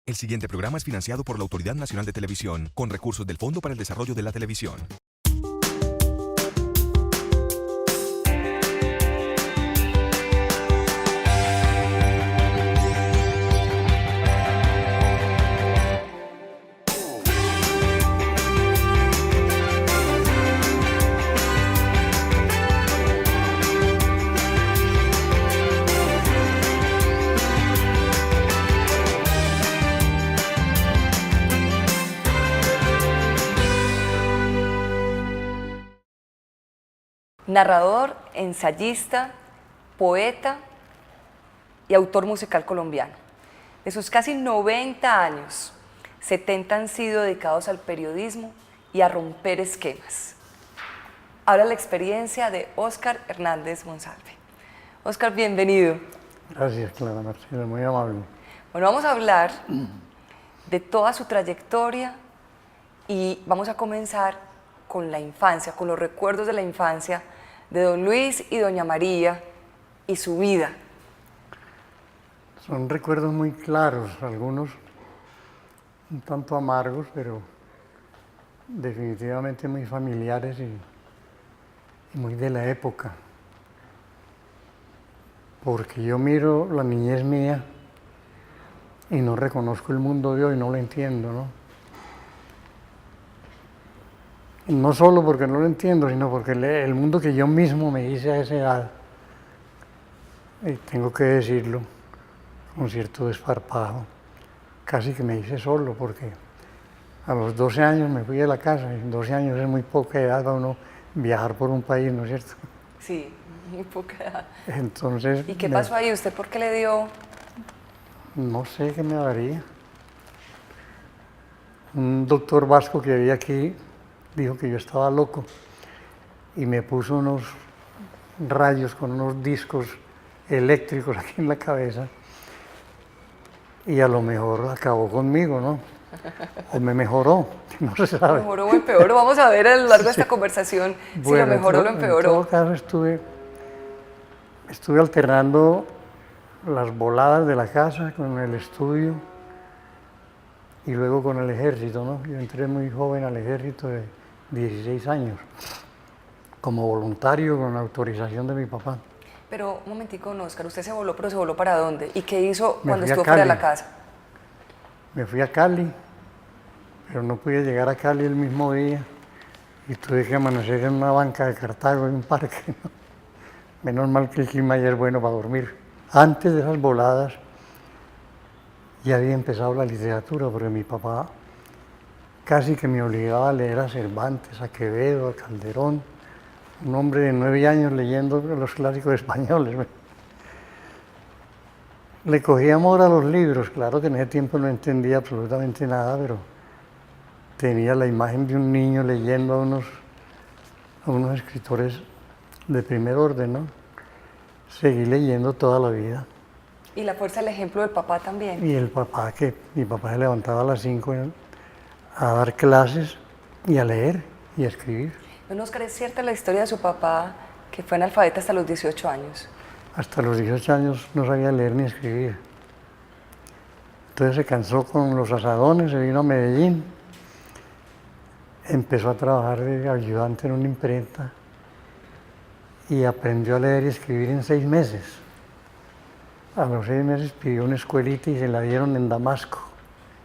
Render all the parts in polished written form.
El siguiente programa es financiado por la Autoridad Nacional de Televisión, con recursos del Fondo para el Desarrollo de la Televisión. Narrador, ensayista, poeta y autor musical colombiano. De sus casi 90 años, 70 han sido dedicados al periodismo y a romper esquemas. Habla la experiencia de Óscar Hernández Monsalve. Óscar, bienvenido. Gracias, Clara Marcela, muy amable. Bueno, vamos a hablar de toda su trayectoria y vamos a comenzar con la infancia, con los recuerdos de la infancia de don Luis y doña María y su vida. Son recuerdos muy claros, algunos un tanto amargos, pero definitivamente muy familiares y muy de la época. Porque yo miro la niñez mía y no reconozco el mundo de hoy, no lo entiendo, ¿no? No solo porque no lo entiendo, sino porque el mundo que yo mismo me hice a esa edad, y tengo que decirlo con cierto desparpajo, casi que me hice solo, porque a los 12 años me fui de la casa, y 12 años es muy poca edad para uno viajar por un país, ¿no es cierto? Sí, muy poca edad. Entonces, ¿Y qué pasó ahí? ¿Usted por qué le dio? No sé qué me daría. Un doctor vasco que había aquí dijo que yo estaba loco y me puso unos rayos con unos discos eléctricos aquí en la cabeza y a lo mejor acabó conmigo, ¿no? O me mejoró, no se sabe. ¿Mejoró o empeoró? Vamos a ver a lo largo de esta conversación si lo mejoró o lo empeoró. En todo caso estuve alternando las voladas de la casa con el estudio y luego con el ejército, ¿no? Yo entré muy joven al ejército de 16 años, como voluntario con autorización de mi papá. Pero un momentico, don Óscar, usted se voló, pero ¿se voló para dónde? ¿Y qué hizo Me cuando fui a estuvo fuera de la Cali. casa? Me fui a Cali, pero no pude llegar a Cali el mismo día y tuve que amanecer en una banca de Cartago, en un parque, ¿no? Menos mal que el clima ya es bueno para dormir. Antes de esas voladas ya había empezado la literatura, porque mi papá casi que me obligaba a leer a Cervantes, a Quevedo, a Calderón. Un hombre de 9 años leyendo los clásicos españoles. Le cogía amor a los libros, claro que en ese tiempo no entendía absolutamente nada, pero tenía la imagen de un niño leyendo a unos escritores de primer orden, ¿no? Seguí leyendo toda la vida. Y la fuerza del ejemplo del papá también. Y el papá, que mi papá se levantaba a las 5 a dar clases y a leer y a escribir. Don Óscar, ¿es cierta la historia de su papá que fue analfabeta hasta los 18 años? Hasta los 18 años no sabía leer ni escribir. Entonces se cansó con los asadones, se vino a Medellín, empezó a trabajar de ayudante en una imprenta y aprendió a leer y escribir en 6 meses. A los 6 meses pidió una escuelita y se la dieron en Damasco,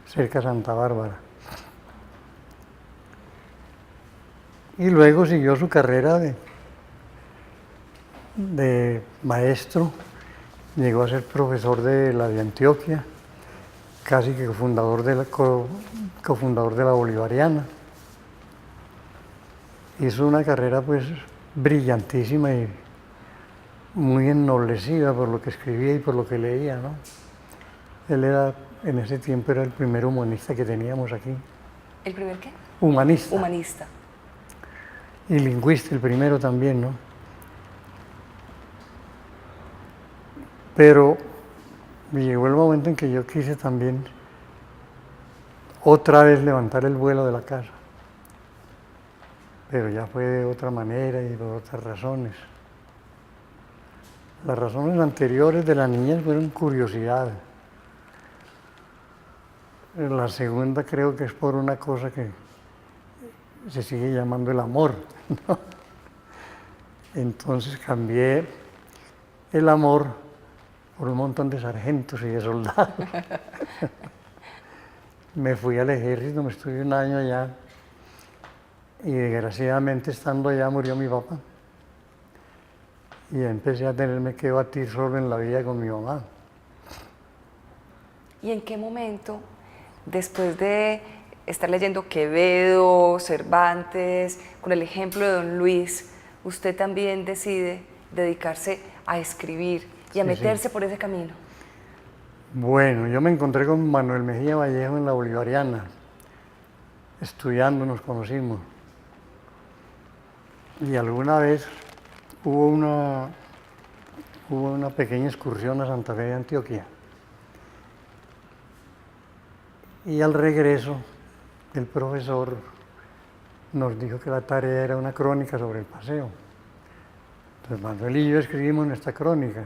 cerca de Santa Bárbara. Y luego siguió su carrera de maestro, llegó a ser profesor de la de Antioquia, casi que cofundador de la Bolivariana. Hizo una carrera pues brillantísima y muy ennoblecida por lo que escribía y por lo que leía, ¿no? Él en ese tiempo era el primer humanista que teníamos aquí. ¿El primer qué? Humanista. Humanista. Y lingüista, el primero también, ¿no? Pero llegó el momento en que yo quise también otra vez levantar el vuelo de la casa. Pero ya fue de otra manera y por otras razones. Las razones anteriores de la niñez fueron curiosidad. La segunda creo que es por una cosa que se sigue llamando el amor, ¿no? Entonces cambié el amor por un montón de sargentos y de soldados. Me fui al ejército, me estuve un año allá y desgraciadamente estando allá murió mi papá. Y empecé a tenerme que batir solo en la vida con mi mamá. ¿Y en qué momento, después de estar leyendo Quevedo, Cervantes, con el ejemplo de don Luis, usted también decide dedicarse a escribir y a meterse por ese camino? Bueno, yo me encontré con Manuel Mejía Vallejo en la Bolivariana, estudiando nos conocimos. Y alguna vez hubo una pequeña excursión a Santa Fe de Antioquia. Y al regreso, el profesor nos dijo que la tarea era una crónica sobre el paseo. Entonces Manuel y yo escribimos nuestra crónica.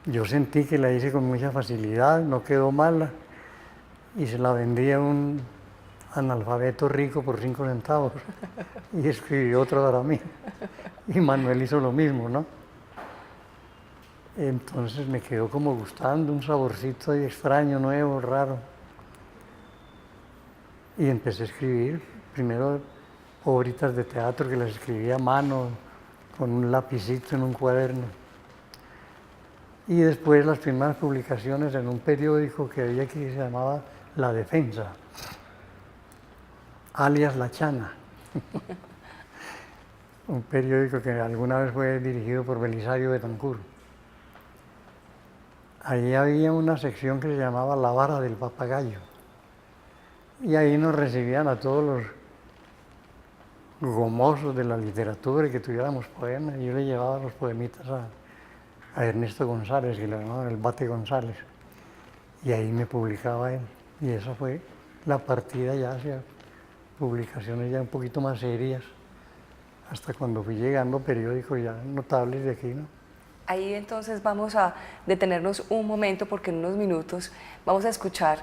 Yo sentí que la hice con mucha facilidad, no quedó mala, y se la vendí a un analfabeto rico por 5 centavos. Y escribió otra para mí. Y Manuel hizo lo mismo, ¿no? Entonces me quedó como gustando, un saborcito ahí extraño, nuevo, raro. Y empecé a escribir, primero obritas de teatro que las escribía a mano, con un lapicito en un cuaderno. Y después las primeras publicaciones en un periódico que había aquí que se llamaba La Defensa, alias La Chana. Un periódico que alguna vez fue dirigido por Belisario Betancur. Ahí había una sección que se llamaba La Vara del Papagayo. Y ahí nos recibían a todos los gomosos de la literatura y que tuviéramos poemas. Y yo le llevaba los poemitas a Ernesto González, que le llamaban el Bate González. Y ahí me publicaba él. Y esa fue la partida ya hacia publicaciones ya un poquito más serias, hasta cuando fui llegando a periódicos ya notables de aquí, ¿no? Ahí entonces vamos a detenernos un momento porque en unos minutos vamos a escuchar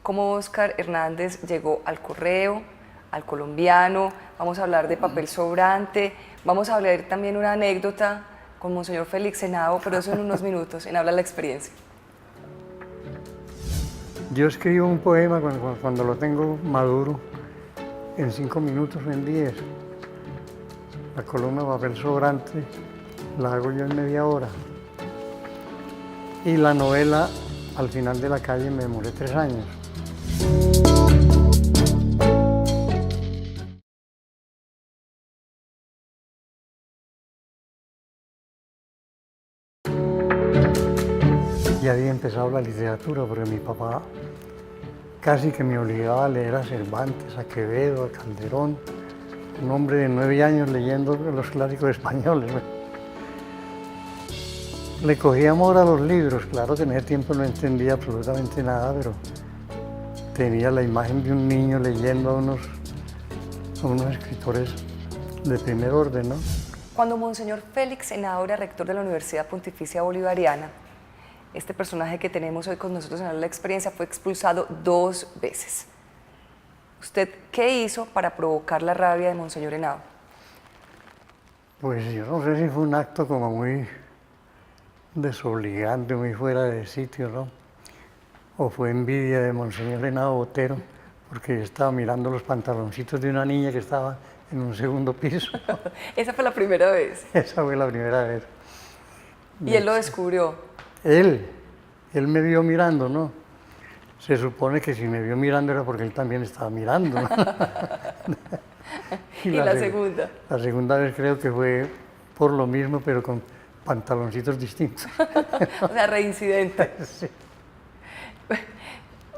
cómo Óscar Hernández llegó al Correo, al Colombiano, vamos a hablar de papel sobrante, vamos a hablar también una anécdota con Monseñor Félix Henao, pero eso en unos minutos, en Habla la Experiencia. Yo escribo un poema cuando lo tengo maduro, en 5 minutos o en 10. La columna de papel sobrante la hago yo en media hora. Y la novela, Al final de la calle, me demoré 3 años. Ya había empezado la literatura porque mi papá casi que me obligaba a leer a Cervantes, a Quevedo, a Calderón. Un hombre de 9 años leyendo los clásicos españoles. Le cogía amor a los libros, claro que en ese tiempo no entendía absolutamente nada, pero tenía la imagen de un niño leyendo a unos escritores de primer orden, ¿no? Cuando Monseñor Félix Henao era rector de la Universidad Pontificia Bolivariana, este personaje que tenemos hoy con nosotros en Habla la Experiencia fue expulsado 2 veces. ¿Usted qué hizo para provocar la rabia de Monseñor Henao? Pues yo no sé si fue un acto como muy desobligante, muy fuera de sitio, ¿no? O fue envidia de Monseñor Henao Botero, porque yo estaba mirando los pantaloncitos de una niña que estaba en un segundo piso. Esa fue la primera vez. Esa fue la primera vez. Y él lo descubrió. Él me vio mirando, ¿no? Se supone que si me vio mirando era porque él también estaba mirando, ¿no? ¿Y la segunda? La segunda vez creo que fue por lo mismo, pero con pantaloncitos distintos. O sea, reincidente. Sí.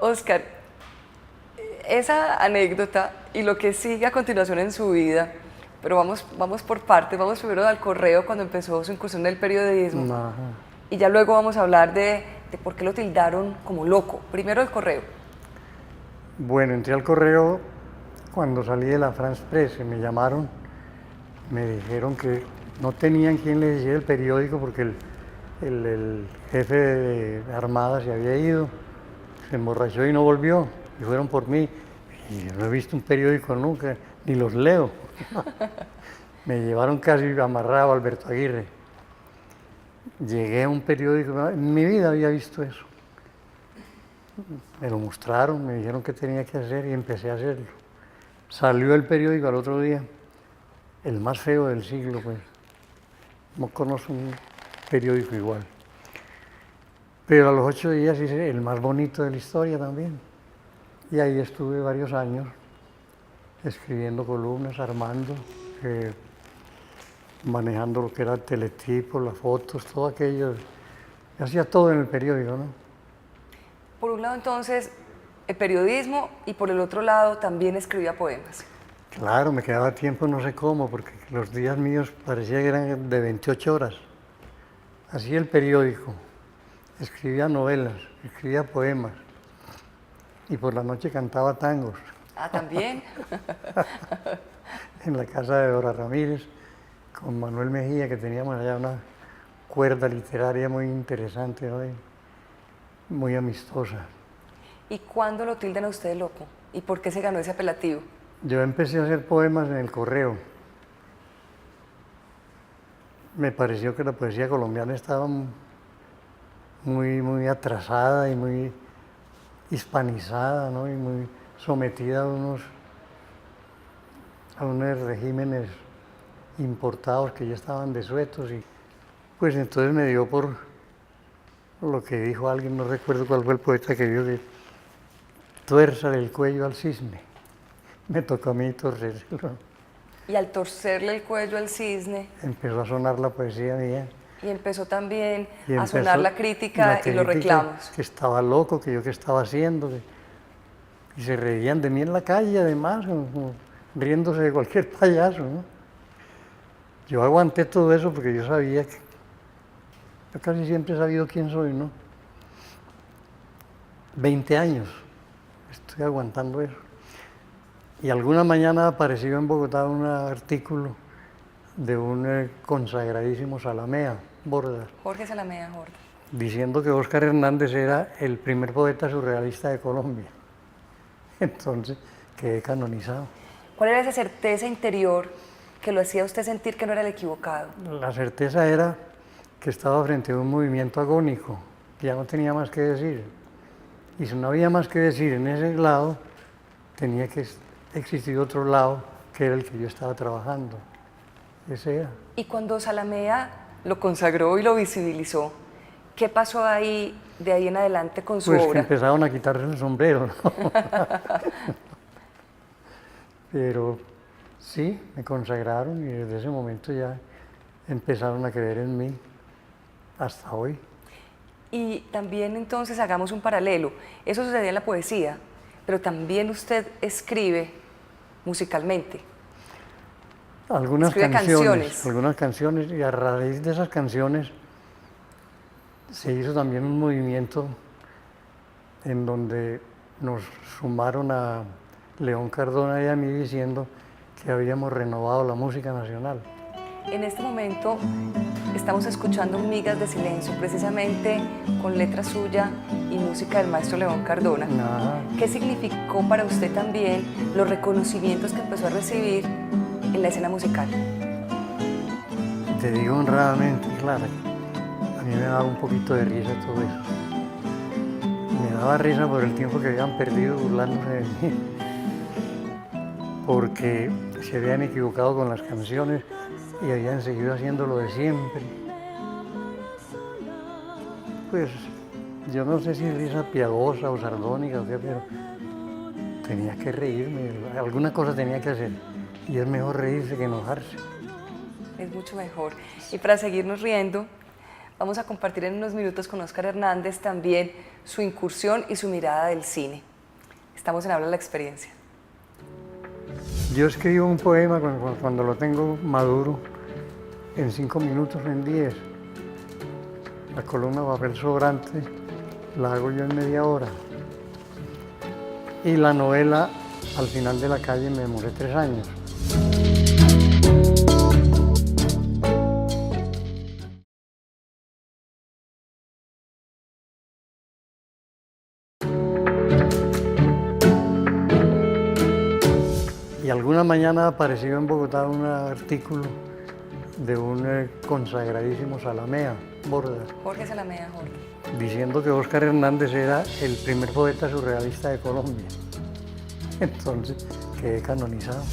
Óscar, esa anécdota y lo que sigue a continuación en su vida, pero vamos por partes, vamos primero al Correo cuando empezó su incursión en el periodismo. Ajá. Y ya luego vamos a hablar de por qué lo tildaron como loco. Primero el Correo. Bueno, entré al Correo cuando salí de la France Presse, me llamaron, me dijeron que no tenían quien les hiciera el periódico porque el jefe de Armada se había ido, se emborrachó y no volvió, y fueron por mí. Y yo no he visto un periódico nunca, ni los leo. Me llevaron casi amarrado a Alberto Aguirre. Llegué a un periódico, en mi vida había visto eso. Me lo mostraron, me dijeron qué tenía que hacer y empecé a hacerlo. Salió el periódico al otro día, el más feo del siglo, pues. No conozco un periódico igual. Pero a los 8 días hice el más bonito de la historia también. Y ahí estuve varios años escribiendo columnas, armando, manejando lo que era el teletipo, las fotos, todo aquello. Hacía todo en el periódico, ¿no? Por un lado, entonces, el periodismo y por el otro lado también escribía poemas. Claro, me quedaba tiempo no sé cómo, porque los días míos parecía que eran de 28 horas. Hacía el periódico, escribía novelas, escribía poemas y por la noche cantaba tangos. Ah, ¿también? En la casa de Dora Ramírez, con Manuel Mejía, que teníamos allá una cuerda literaria muy interesante, ¿no? Y muy amistosa. ¿Y cuándo lo tildan a usted de loco? ¿Y por qué se ganó ese apelativo? Yo empecé a hacer poemas en el Correo. Me pareció que la poesía colombiana estaba muy atrasada y muy hispanizada, ¿no? Y muy sometida a unos regímenes importados que ya estaban desuetos. Y pues entonces me dio por lo que dijo alguien, no recuerdo cuál fue el poeta que dijo que tuérzale el cuello al cisne. Me tocó a mí torcérselo. Y al torcerle el cuello al cisne, Empezó a sonar la poesía mía. y empezó también Y a empezó sonar la crítica y los reclamos. Que estaba loco, que yo qué estaba haciendo. Y se reían de mí en la calle, además, como riéndose de cualquier payaso, ¿no? Yo aguanté todo eso porque yo sabía que... Yo casi siempre he sabido quién soy, ¿no? 20 años estoy aguantando eso. Y alguna mañana apareció en Bogotá un artículo de un consagradísimo Zalamea Bordas, Jorge Zalamea Jorge. diciendo que Óscar Hernández era el primer poeta surrealista de Colombia. Entonces quedé canonizado. ¿Cuál era esa certeza interior que lo hacía a usted sentir que no era el equivocado? La certeza era que estaba frente a un movimiento agónico, que ya no tenía más que decir. Y si no había más que decir en ese lado, tenía que existir otro lado, que era el que yo estaba trabajando. Ese era. Y cuando Zalamea lo consagró y lo visibilizó, ¿qué pasó ahí, de ahí en adelante con su Pues que obra? empezaron a quitarse el sombrero, ¿no? Pero sí, me consagraron y desde ese momento ya empezaron a creer en mí hasta hoy. Y también entonces hagamos un paralelo. Eso sucedía en la poesía, pero también usted escribe musicalmente. Algunas Escribe algunas canciones, y a raíz de esas canciones se hizo también un movimiento en donde nos sumaron a León Cardona y a mí diciendo que habíamos renovado la música nacional. En este momento estamos escuchando Migas de Silencio, precisamente con letra suya y música del maestro León Cardona. Nada. ¿Qué significó para usted también los reconocimientos que empezó a recibir en la escena musical? Te digo honradamente, Clara, a mí me daba un poquito de risa todo eso. Me daba risa por el tiempo que habían perdido burlándose de mí, porque se habían equivocado con las canciones y habían seguido haciendo lo de siempre. Pues yo no sé si risa piadosa o sardónica o qué, pero tenía que reírme, alguna cosa tenía que hacer. Y es mejor reírse que enojarse. Es mucho mejor. Y para seguirnos riendo, vamos a compartir en unos minutos con Óscar Hernández también su incursión y su mirada del cine. Estamos en Habla la Experiencia. Yo escribo un poema cuando lo tengo maduro en 5 minutos, en 10. La columna papel sobrante la hago yo en media hora. Y la novela Al final de la calle me demoré 3 años. alguna mañana apareció en Bogotá un artículo de un consagradísimo Zalamea Bordas, Jorge Zalamea, Jorge. diciendo que Óscar Hernández era el primer poeta surrealista de Colombia. Entonces quedé canonizado.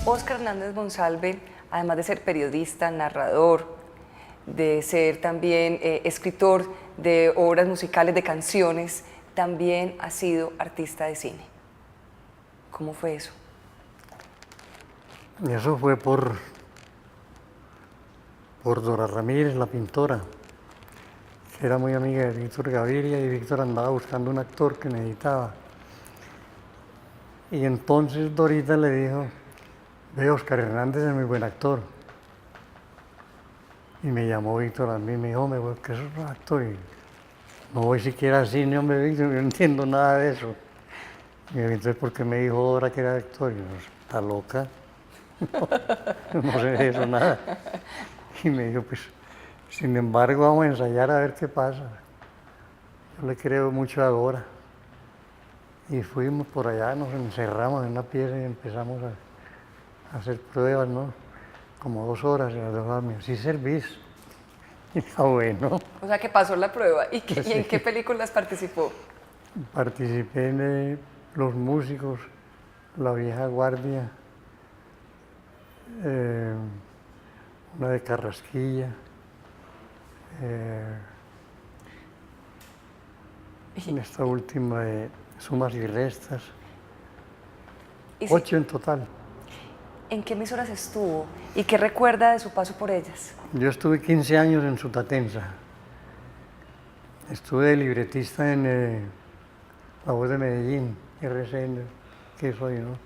Óscar Hernández Monsalve, además de ser periodista, narrador, de ser también escritor de obras musicales, de canciones, también ha sido artista de cine. ¿Cómo fue eso? Y eso fue por Dora Ramírez, la pintora, que era muy amiga de Víctor Gaviria, y Víctor andaba buscando un actor que necesitaba. Y entonces Dorita le dijo: ve, Óscar Hernández es muy buen actor. Y me llamó Víctor a mí y me dijo: hombre, ¿qué es un actor? Y no voy siquiera al cine, hombre, Víctor, yo no entiendo nada de eso. Y me dijo: entonces, ¿por qué me dijo Dora que era actor? Y yo: ¿está loca? No sé de eso nada. Y me dijo: pues, sin embargo, vamos a ensayar a ver qué pasa. Yo le creo mucho a Dora. Y fuimos por allá, nos encerramos en una pieza y empezamos a hacer pruebas, ¿no? Como 2 horas, y las 2 horas me dijo: ¿sí servís? Y bueno. O sea, que pasó la prueba. ¿Y Pues y en qué películas participó? Participé en Los Músicos, La Vieja Guardia, una de Carrasquilla, en esta última de Sumas y Restas, ¿Y 8 en total. en qué emisoras estuvo? ¿Y qué recuerda de su paso por ellas? Yo estuve 15 años en Sutatensa. Estuve de libretista en La Voz de Medellín, RCN, que soy, ¿no?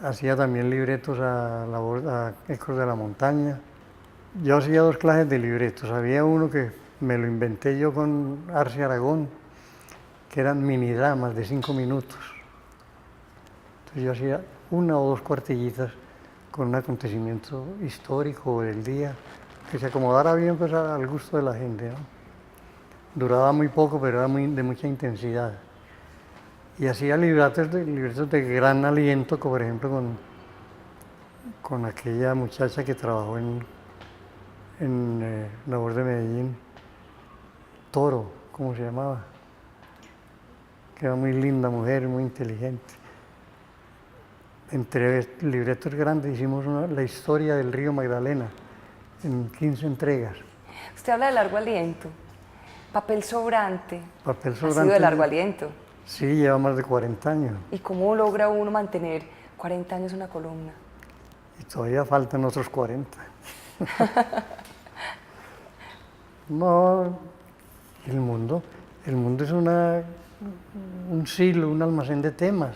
Hacía también libretos a Ecos de la Montaña. Yo hacía 2 clases de libretos. Había uno que me lo inventé yo con Arce Aragón, que eran mini dramas de 5 minutos. Entonces yo hacía 1 o 2 cuartillitas con un acontecimiento histórico del día, que se acomodara bien pues al gusto de la gente, ¿no? Duraba muy poco, pero era de mucha intensidad. Y hacía libretos de gran aliento, como por ejemplo con aquella muchacha que trabajó en La Voz de Medellín, Toro, ¿cómo se llamaba? Que era muy linda mujer, muy inteligente. Entre libretos grandes hicimos la historia del río Magdalena, en 15 entregas. Usted habla de largo aliento. Papel sobrante. Papel Ha sido Sobrante. de largo aliento. Sí, lleva más de 40 años. ¿Y cómo logra uno mantener 40 años una columna? Y todavía faltan otros 40. No, el mundo es un silo, un almacén de temas.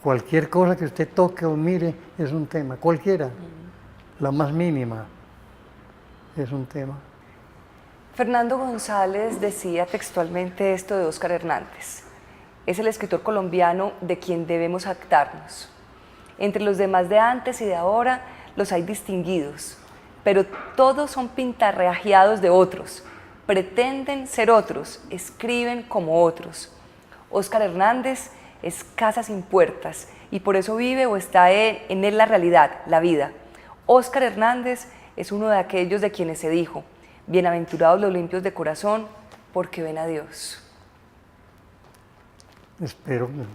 Cualquier cosa que usted toque o mire es un tema, cualquiera, la más mínima es un tema. Fernando González decía textualmente esto de Óscar Hernández: es el escritor colombiano de quien debemos jactarnos. Entre los demás de antes y de ahora los hay distinguidos, pero todos son pintarrajeados de otros, pretenden ser otros, escriben como otros. Óscar Hernández es casa sin puertas y por eso vive o está en él la realidad, la vida. Óscar Hernández es uno de aquellos de quienes se dijo: bienaventurados los limpios de corazón, porque ven a Dios. Espero que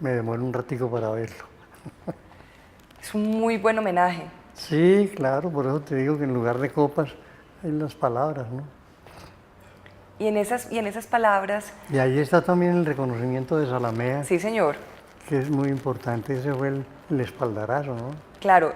me demore un ratico para verlo. Es un muy buen homenaje. Sí, claro, por eso te digo que en lugar de copas hay las palabras, ¿no? Y en esas palabras, Y ahí está también el reconocimiento de Zalamea, sí señor, que es muy importante. Ese fue el espaldarazo, ¿no? claro,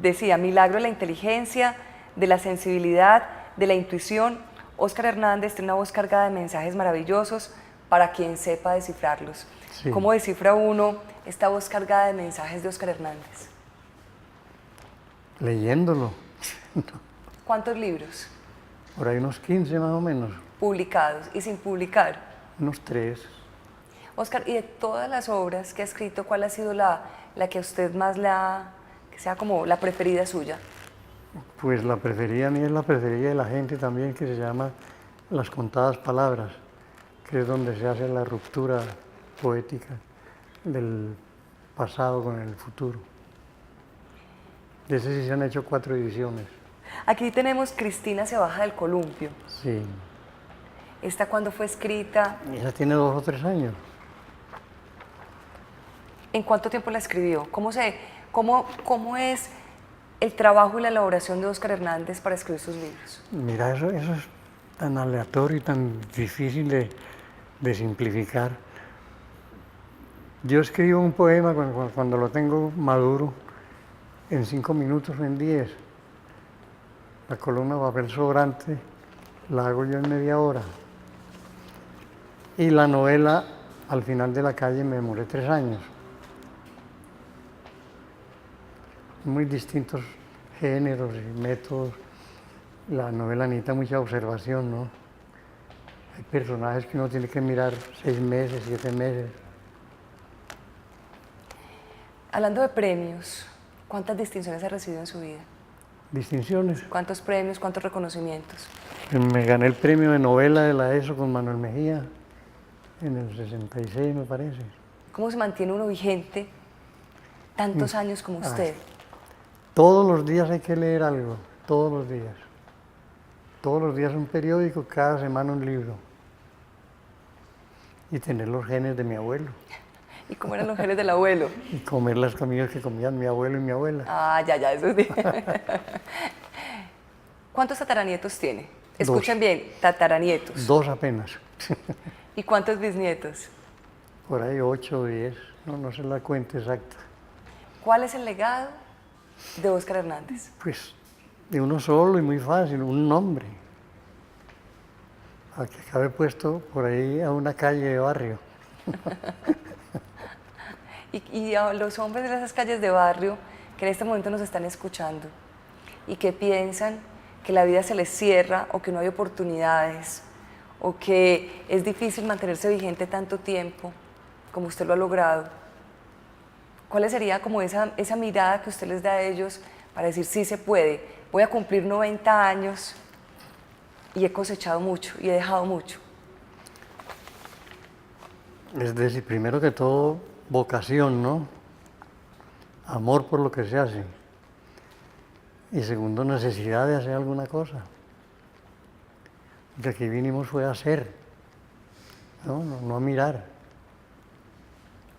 decía: milagro de la inteligencia, de la sensibilidad, de la intuición. Óscar Hernández tiene una voz cargada de mensajes maravillosos para quien sepa descifrarlos. Sí. ¿Cómo descifra uno esta voz cargada de mensajes de Óscar Hernández? Leyéndolo. ¿Cuántos libros Por ahí unos 15 más o menos, publicados y sin publicar? unos 3. Óscar, y de todas las obras que ha escrito, ¿cuál ha sido la que a usted más que sea como la preferida suya? Pues la preferida mía es la preferida de la gente también, que se llama Las contadas palabras, que es donde se hace la ruptura poética del pasado con el futuro. De ese sí se han hecho 4 ediciones. Aquí tenemos Cristina se baja del columpio. Sí. ¿Esta cuándo fue escrita? Esa tiene 2 o 3 años. ¿En cuánto tiempo la escribió? ¿Cómo es el trabajo y la elaboración de Óscar Hernández para escribir sus libros? Mira, eso es tan aleatorio y tan difícil de simplificar. Yo escribo un poema cuando lo tengo maduro en 5 minutos o en 10. La columna papel sobrante la hago yo en media hora. Y la novela Al final de la calle me demoré 3 años. Muy distintos géneros y métodos. La novela necesita mucha observación, ¿no? Hay personajes que uno tiene que mirar 6 meses, 7 meses. Hablando de premios, ¿cuántas distinciones ha recibido en su vida? Distinciones. ¿Cuántos premios, cuántos reconocimientos? Me gané el premio de novela de la ESO con Manuel Mejía en el 66, me parece. ¿Cómo se mantiene uno vigente tantos años como usted? Todos los días hay que leer algo, todos los días. Todos los días un periódico, cada semana un libro. Y tener los genes de mi abuelo. ¿Y cómo eran los genes del abuelo? Y comer las comidas que comían mi abuelo y mi abuela. Ah, ya, eso es bien. ¿Cuántos tataranietos tiene? Escuchen bien, tataranietos. 2 apenas. ¿Y cuántos bisnietos? Por ahí 8 o 10, no sé la cuenta exacta. ¿Cuál es el legado de Óscar Hernández? Pues de uno solo y muy fácil, un nombre. Al que acabe puesto por ahí a una calle de barrio. Y a los hombres de esas calles de barrio que en este momento nos están escuchando y que piensan que la vida se les cierra o que no hay oportunidades o que es difícil mantenerse vigente tanto tiempo como usted lo ha logrado, ¿cuál sería como esa mirada que usted les da a ellos para decir sí se puede? Voy a cumplir 90 años y he cosechado mucho y he dejado mucho. Es decir, primero que todo, vocación, ¿no? Amor por lo que se hace. Y segundo, necesidad de hacer alguna cosa. De aquí vinimos fue a hacer, no a mirar.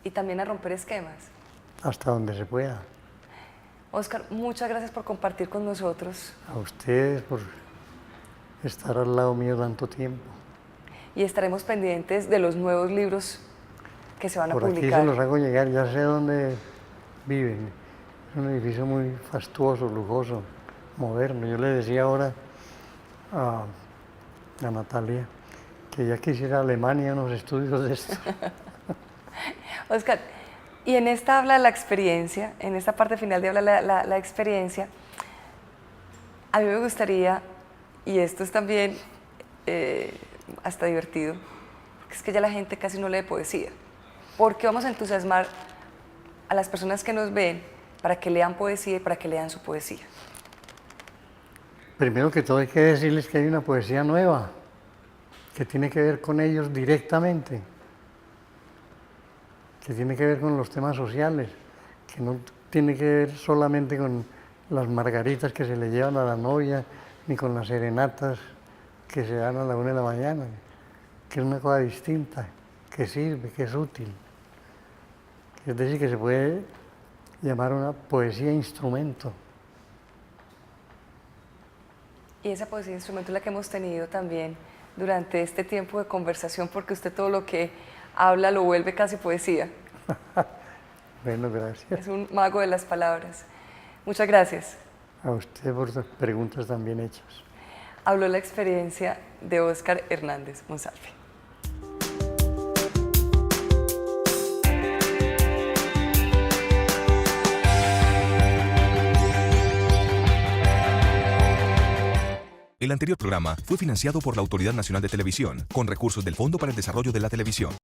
Y también a romper esquemas. Hasta donde se pueda. Óscar, muchas gracias por compartir con nosotros. A ustedes por estar al lado mío tanto tiempo. Y estaremos pendientes de los nuevos libros que se van a Por publicar. aquí se los hago llegar, ya sé dónde viven. Es un edificio muy fastuoso, lujoso, moderno. Yo le decía ahora a Natalia que ya quisiera Alemania unos estudios de esto. Óscar, y en esta habla de la experiencia, en esta parte final de habla la experiencia, a mí me gustaría, y esto es también hasta divertido, porque es que ya la gente casi no lee poesía, porque vamos a entusiasmar a las personas que nos ven para que lean poesía y para que lean su poesía. Primero que todo hay que decirles que hay una poesía nueva, que tiene que ver con ellos directamente, que tiene que ver con los temas sociales, que no tiene que ver solamente con las margaritas que se le llevan a la novia, ni con las serenatas que se dan a la 1 de la mañana, que es una cosa distinta, que sirve, que es útil. Es decir, que se puede llamar una poesía instrumento. Y esa poesía de instrumento es la que hemos tenido también durante este tiempo de conversación, porque usted todo lo que habla lo vuelve casi poesía. Bueno, gracias. Es un mago de las palabras. Muchas gracias. A usted por sus preguntas tan bien hechas. Habló la experiencia de Óscar Hernández Monsalve. El anterior programa fue financiado por la Autoridad Nacional de Televisión, con recursos del Fondo para el Desarrollo de la Televisión.